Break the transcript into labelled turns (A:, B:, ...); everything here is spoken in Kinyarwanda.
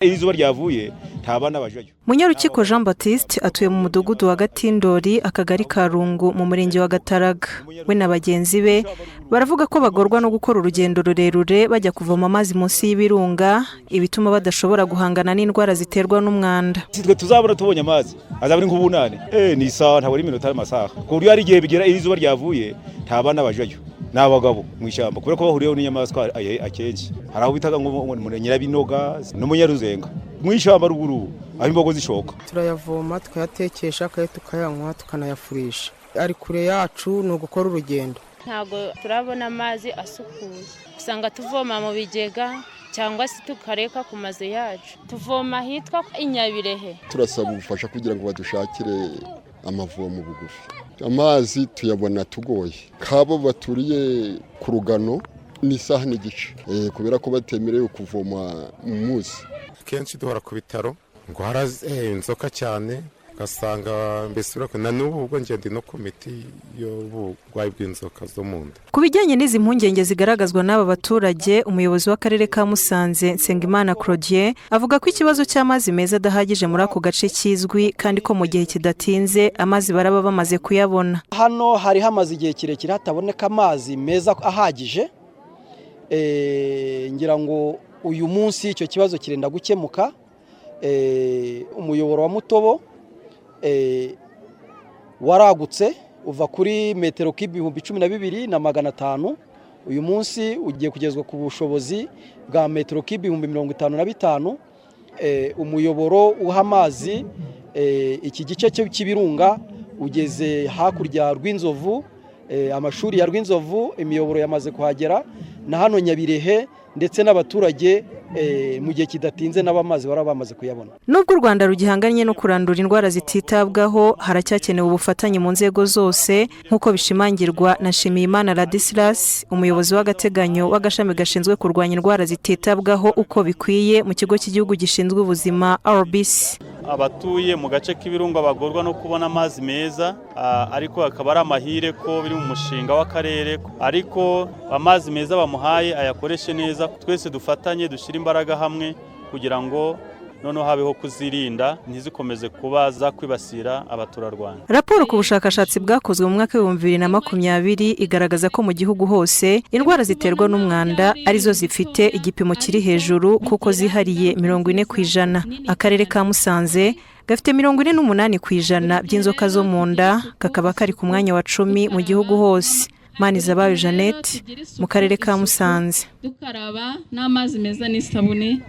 A: Izuba ryavuye nta bana bajayo.
B: Munyarukiko Jean Baptiste atuye mu mudugudu wa Gatindori akagari ka Rungu mu murenge wa Gataraga. We na bagenzi be baravuga ko bagorwa no gukora urugendo rurerure bajya kuvoma amazi munsi y'ibirunga, ibituma badashobora guhangana n'indwara ziterwa n'umwanda.
A: Twe tuzabona tubonye amazi azaburi nk'ubunane ni isaha ntabwo ari iminota y'amasaha. Ku buryo hari igihe bigera izuba ryavuye nta bana bajayo. N'abagabo mu ishyamba kubera ko bahuriyeho n'inyamaswa akenshi. Hari aho bitaga ngo Nyirabinoga n'Umunyaruzenga. Mu ishyamba ruguru aho imbogo zishoka.
C: Turayavoma tukayatekesha kandi tukayanywa tukanayafurisha. Ari kure yacu no gukora urugendo.
D: Ntago turabona amazi asukuye. Usanga tuvoma mu bigega cyangwa se tukareka ku mazu yacu. Tuvoma hitwa Inyabirehe.
E: Turasaba ubufasha kugira ngo badushakire amavomo bugufi. Amazi tuyabona tugoye. Kabo baturiye ku Rugano ni saha n'igice. Kubera ko batemerewe kuvoma mu munsi.
F: Kenshi duhora ku bitaro ngo haraze inzoka cyane gasanga mbese na n'ubu ubwo ngende no komiti y'uburwayi bw'inzoka zo mu nda.
B: Ku bijyanye n'izi mpungenge zigaragazwa n'aba baturage, umuyobozi w'akarere ka Musanze Nsengimana Claudien avuga ko ikibazo cy'amazi meza adahagije muri ako gace kizwi kandi ko mu gihe kidatinze amazi baraba bamaze kuyabona.
G: Hano hari hamaze igihe kirekire hataboneka amazi meza ahagije, ngira ngo uyu munsi icyo kibazo kirenda gukemuka. Umuyoboro wa Mutobo waragutse uva kuri metero k'ibihumbi 12,500, uyu munsi ugiye kugezwa ku bushobozi bwa metero k'ibihumbi 55. Umuyoboro uha amazi iki gice cy'ibirunga ugeze hakurya Rwinzovu, amashuri ya Rwinzovu imiyoboro yamaze kuhagera, na hano Nyabirehe ndetse n'abaturage mu gihe kidatinze n'abamazi barabamaze kuyabona.
B: Nubwo u Rwanda rugihanganye no kurandura indwara zititabwaho, haracyakenewe ubufatanye mu nzego zose nk'uko bishimangirwa na Nshimiyimana Ladislas, umuyobozi w'agateganyo w'agashami gashinzwe kurwanya indwara zititabwaho uko bikwiye mu kigo cy'igihugu gishinzwe ubuzima RBC.
H: Abatuye mu gace k'ibirunga bagorwa no kubona amazi meza, ariko akaba ari amahire ko biri mu mushinga w'akarere, ariko amazi meza bamuhaye ayakoreshe neza. Twese dufatanye dushyira imbaraga hamwe kugira ngo noneho habeho kuzirinda ntizikomeze kuba zakwibasira abaturarwanda.
B: Raporo ku bushakashatsi bwakozwe mu mwaka wa 2020 igaragaza ko mu gihugu hose indwara ziterwa n'umwanda arizo zifite igipimo kiri hejuru kuko zihariye 40%. Akarere ka Musanze gafite 48% by'inzoka zo mu nda, kakaba kari ku mwanya wa 10 mu gihugu hose. Manizabayo Jeannette mu karere ka Musanze.
I: Dukaraba n'amazi meza n'isabune